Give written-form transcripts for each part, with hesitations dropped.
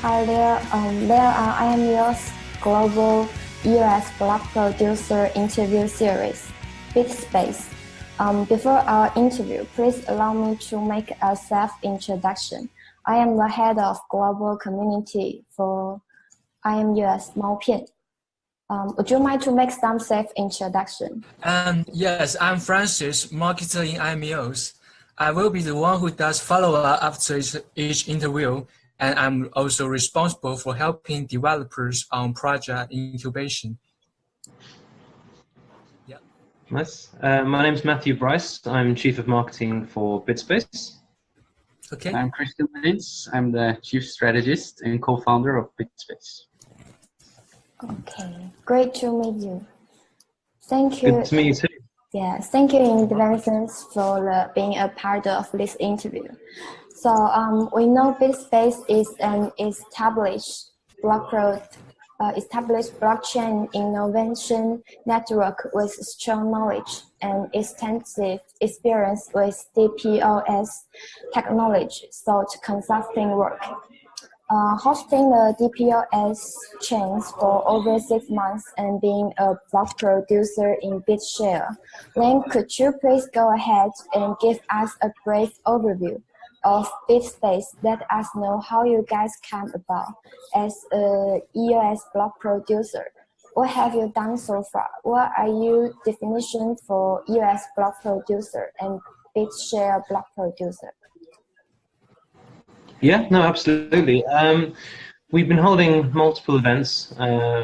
There are EOS Global EOS Block Producer Interview Series, BitSpace. Before our interview, please allow me to make a self-introduction. I am the head of global community for EOS Maopian. Would you mind to make some self-introduction? Yes, I'm Francis, marketer in EOS. I will be the one who does follow-up after each interview, and I'm also responsible for helping developers on project incubation. Yeah. Nice. My name is Matthew Bryce. I'm Chief of Marketing for BitSpace. Okay. I'm Christian Lins. I'm the Chief Strategist and co-founder of BitSpace. Okay, great to meet you. Thank you. Good to meet you too. Yes, thank you in advance for being a part of this interview. So we know BitSpace is an established blockchain innovation network with strong knowledge and extensive experience with DPoS technology, so consulting work. Hosting the DPoS chains for over 6 months and being a block producer in BitShare. Lin, could you please go ahead and give us a brief overview of BitSpace? Let us know how you guys came about as a EOS block producer. What have you done so far? What are your definitions for EOS block producer and BitShare block producer? Yeah, no, absolutely. We've been holding multiple events.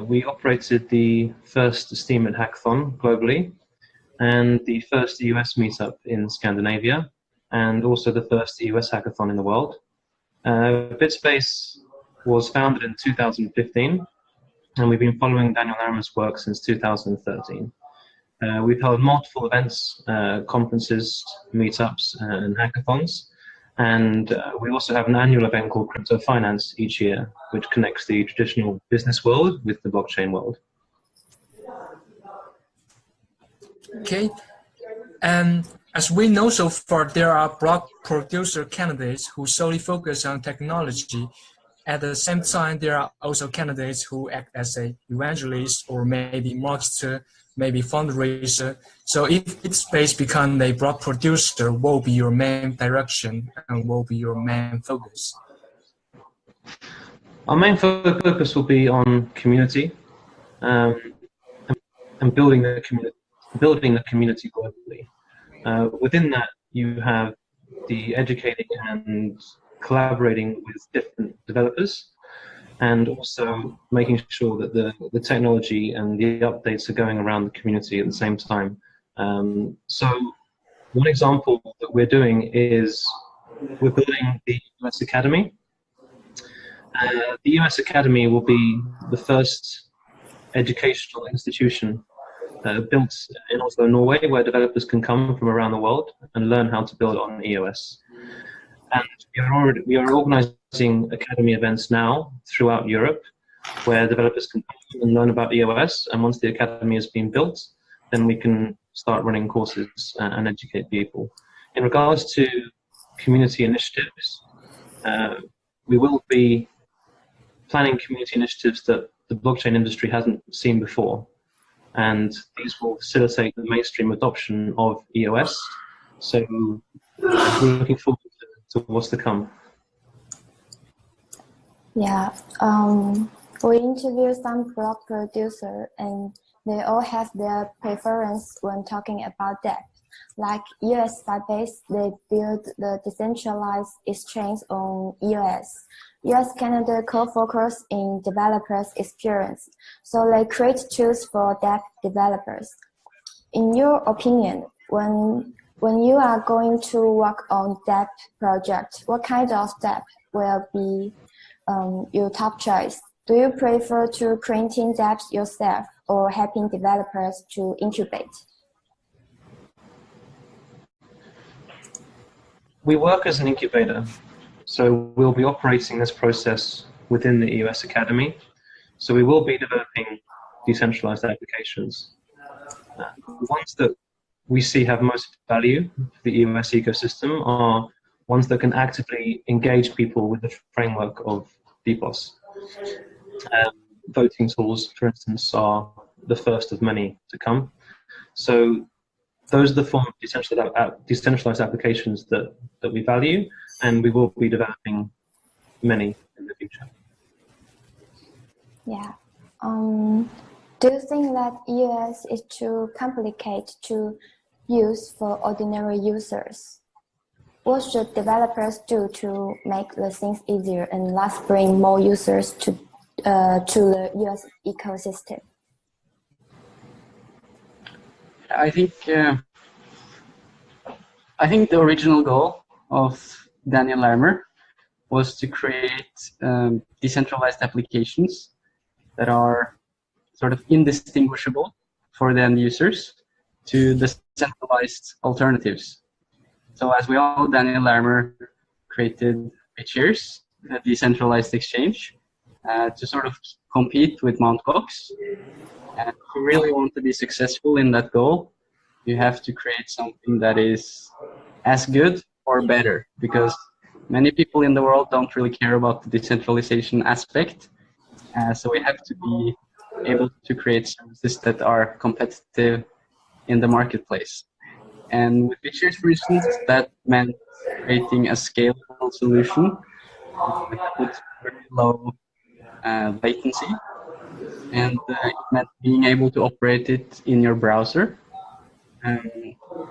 We operated the first Steemit hackathon globally, and the first EOS meetup in Scandinavia, and also the first EOS hackathon in the world. BitSpace was founded in 2015, and we've been following Daniel Naraman's work since 2013. We've held multiple events, conferences, meetups, and hackathons. And we also have an annual event called Crypto Finance each year, which connects the traditional business world with the blockchain world. Okay. As we know so far, there are block producer candidates who solely focus on technology. At the same time, there are also candidates who act as an evangelist or maybe marketer, maybe fundraiser. So if BitSpace becomes a block producer, what will be your main direction and what will be your main focus? Our main focus will be on community and building the community globally. Within that, you have the educating and collaborating with different developers, and also making sure that the technology and the updates are going around the community at the same time. So one example that we're doing is we're building the EOS Academy. The EOS Academy will be the first educational institution built in Oslo, Norway, where developers can come from around the world and learn how to build on EOS. And we are organizing academy events now throughout Europe, where developers can come and learn about EOS. And once the academy has been built, then we can start running courses and educate people. In regards to community initiatives, we will be planning community initiatives that the blockchain industry hasn't seen before. And these will facilitate the mainstream adoption of EOS. So we're looking forward to what's to come. Yeah, we interviewed some block producers, and they all have their preference when talking about that. Like EOS Sybase, they build the decentralized exchange on EOS. EOS Canada co-focus in developers' experience, so they create tools for dev developers. In your opinion, when you are going to work on that project, what kind of step will be your top choice? Do you prefer to creating dApps yourself or helping developers to incubate? We work as an incubator, so we'll be operating this process within the EOS Academy. So we will be developing decentralized applications. The ones that we see have most value for the EOS ecosystem are ones that can actively engage people with the framework of DPoS. Voting tools, for instance, are the first of many to come. So those are the form of decentralized applications that we value, and we will be developing many in the future. Yeah. Do you think that EOS is too complicated to use for ordinary users? What should developers do to make the things easier and thus bring more users to the EOS ecosystem? I think the original goal of Daniel Larimer was to create decentralized applications that are sort of indistinguishable for the end users to the centralized alternatives. So as we all know, Daniel Larimer created BitShares, a decentralized exchange, to sort of compete with Mt. Gox. And if you really want to be successful in that goal, you have to create something that is as good or better, because many people in the world don't really care about the decentralization aspect. So we have to be able to create services that are competitive in the marketplace. And with BitShares, for instance, that meant creating a scalable solution with very low latency. And it meant being able to operate it in your browser.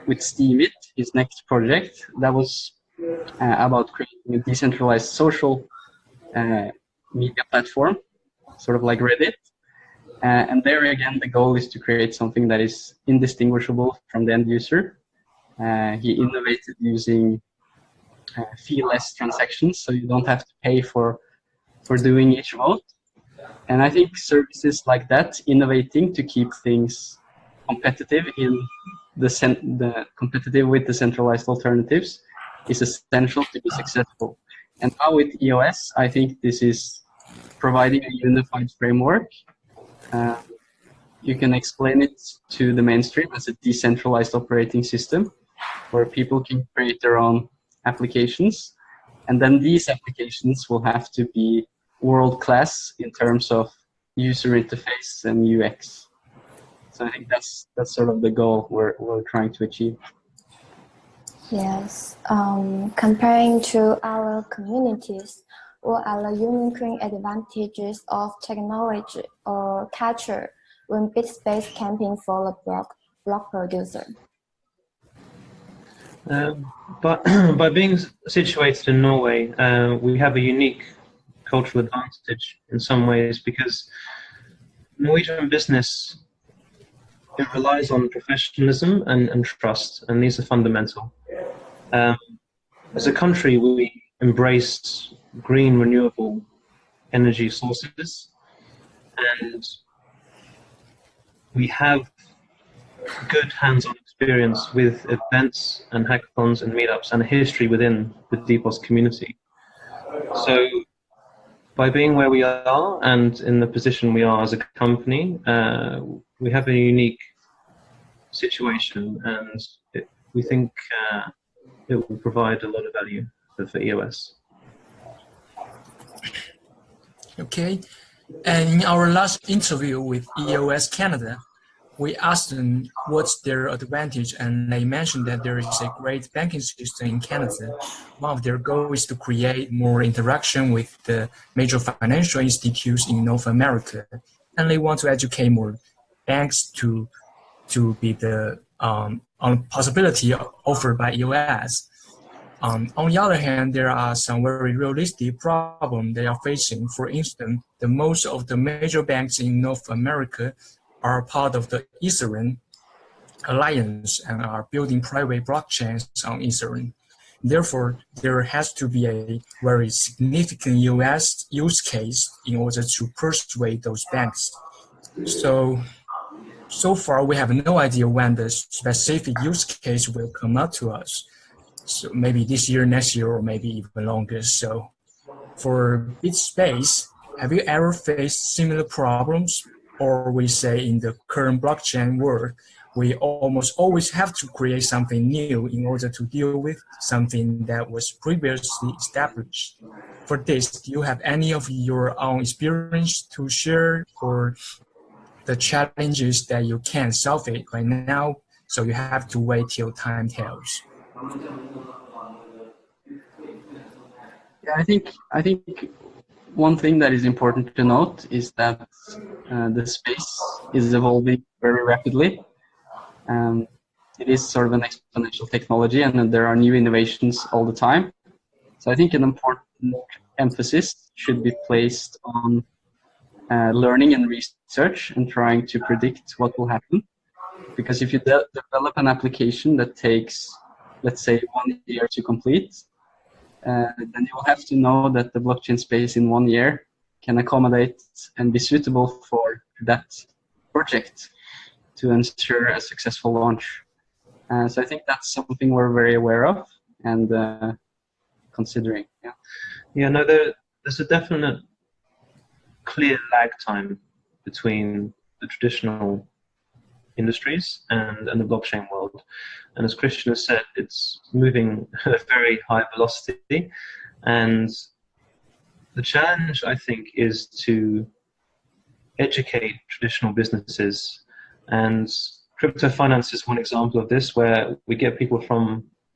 With Steemit, his next project, that was about creating a decentralized social media platform, sort of like Reddit. And there again, the goal is to create something that is indistinguishable from the end user. He innovated using fee-less transactions, so you don't have to pay for doing each vote. And I think services like that, innovating to keep things competitive in the competitive with the centralized alternatives, is essential to be successful. And now with EOS, I think this is providing a unified framework. You can explain it to the mainstream as a decentralized operating system where people can create their own applications. And then these applications will have to be world-class in terms of user interface and UX. So I think that's sort of the goal we're trying to achieve. Yes. Comparing to our communities, what are the unique advantages of technology or culture when BitSpace camping for the block producer? But by being situated in Norway, we have a unique cultural advantage in some ways, because Norwegian business, it relies on professionalism and trust, and these are fundamental. As a country, we embrace green renewable energy sources, and we have good hands-on experience with events and hackathons and meetups and a history within the DPoS community. So by being where we are and in the position we are as a company, we have a unique situation, and we think it will provide a lot of value for EOS. Okay, and in our last interview with EOS Canada, we asked them what's their advantage, and they mentioned that there is a great banking system in Canada. One of their goals is to create more interaction with the major financial institutes in North America, and they want to educate more banks to be the on possibility offered by EOS. On the other hand, there are some very realistic problems they are facing. For instance, most of the major banks in North America are part of the Ethereum Alliance and are building private blockchains on Ethereum. Therefore, there has to be a very significant US use case in order to persuade those banks. So far, we have no idea when the specific use case will come out to us. So maybe this year, next year, or maybe even longer. So for BitSpace, have you ever faced similar problems? Or we say in the current blockchain world, we almost always have to create something new in order to deal with something that was previously established. for this, do you have any of your own experience to share, or the challenges that you can't solve it right now, so you have to wait till time tells? Yeah, I think one thing that is important to note is that the space is evolving very rapidly. It is sort of an exponential technology, and there are new innovations all the time. So I think an important emphasis should be placed on learning and research and trying to predict what will happen. Because if you develop an application that takes, let's say, 1 year to complete, then you will have to know that the blockchain space in 1 year can accommodate and be suitable for that project to ensure a successful launch. So I think that's something we're very aware of and considering. Yeah. Yeah, no, there's a definite clear lag time between the traditional industries and the blockchain world. And as Christian has said, it's moving at a very high velocity. And the challenge, I think, is to educate traditional businesses. And crypto finance is one example of this, where we get people from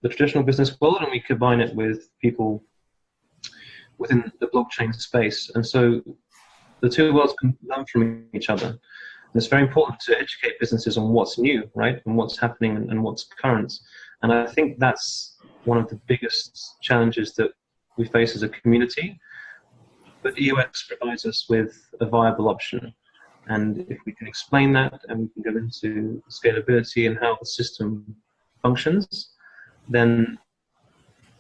the traditional business world and we combine it with people within the blockchain space. And so the two worlds can learn from each other. And it's very important to educate businesses on what's new, right? And what's happening and what's current. And I think that's one of the biggest challenges that we face as a community. But EOS provides us with a viable option. And if we can explain that and we can go into scalability and how the system functions, then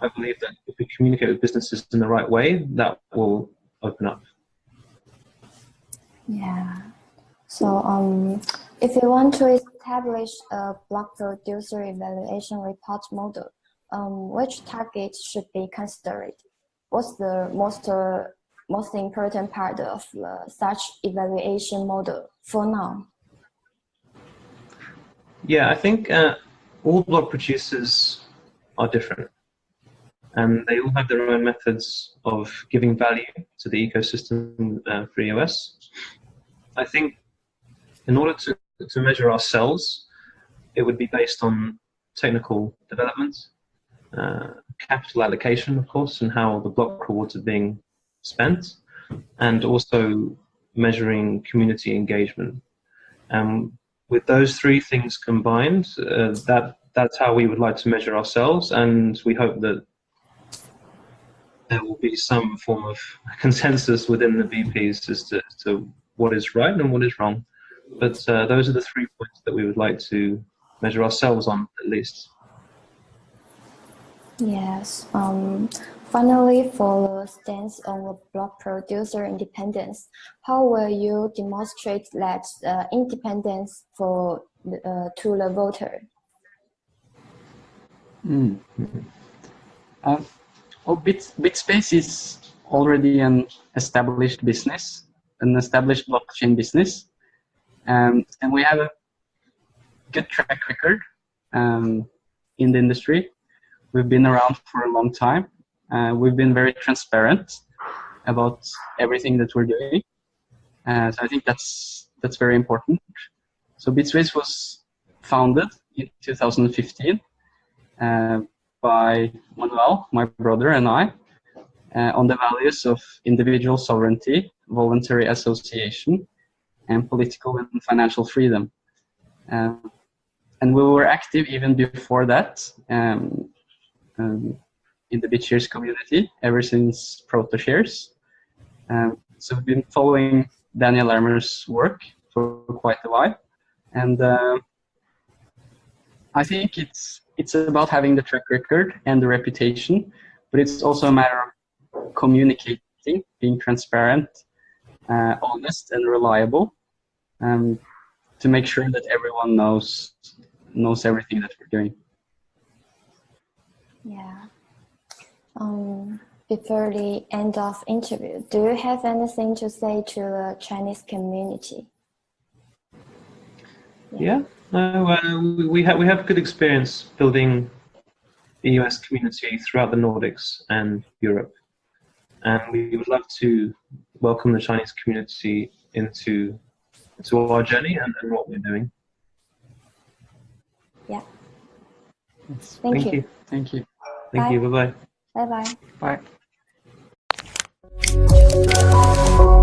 I believe that if we communicate with businesses in the right way, that will open up. Yeah. So if you want to establish a block producer evaluation report model, which targets should be considered? What's the most important part of such evaluation model for now? Yeah, I think all block producers are different. And they all have their own methods of giving value to the ecosystem for EOS. I think in order to measure ourselves, it would be based on technical development, capital allocation, of course, and how the block rewards are being spent, and also measuring community engagement. With those three things combined, that's how we would like to measure ourselves, and we hope that there will be some form of consensus within the VPs as to what is right and what is wrong. But those are the 3 points that we would like to measure ourselves on, at least. Yes. Finally, for the stance on the block producer independence, how will you demonstrate that independence to the voter? BitSpace is already an established business, an established blockchain business, and we have a good track record in the industry. We've been around for a long time. We've been very transparent about everything that we're doing. So I think that's very important. So BitSpace was founded in 2015 by Manuel, my brother, and I, on the values of individual sovereignty, voluntary association, and political and financial freedom. And we were active even before that in the BitShares community ever since ProtoShares. So we've been following Daniel Larmer's work for quite a while. And I think it's about having the track record and the reputation, but it's also a matter of communicating, being transparent, honest, and reliable, to make sure that everyone knows everything that we're doing. Yeah. Before the end of interview, do you have anything to say to the Chinese community? Yeah. No, we have good experience building the EOS community throughout the Nordics and Europe. and we would love to welcome the Chinese community into our journey and what we're doing. Yeah. Yes. Thank you. Thank you. Thank you. Bye-bye. Bye-bye. Bye.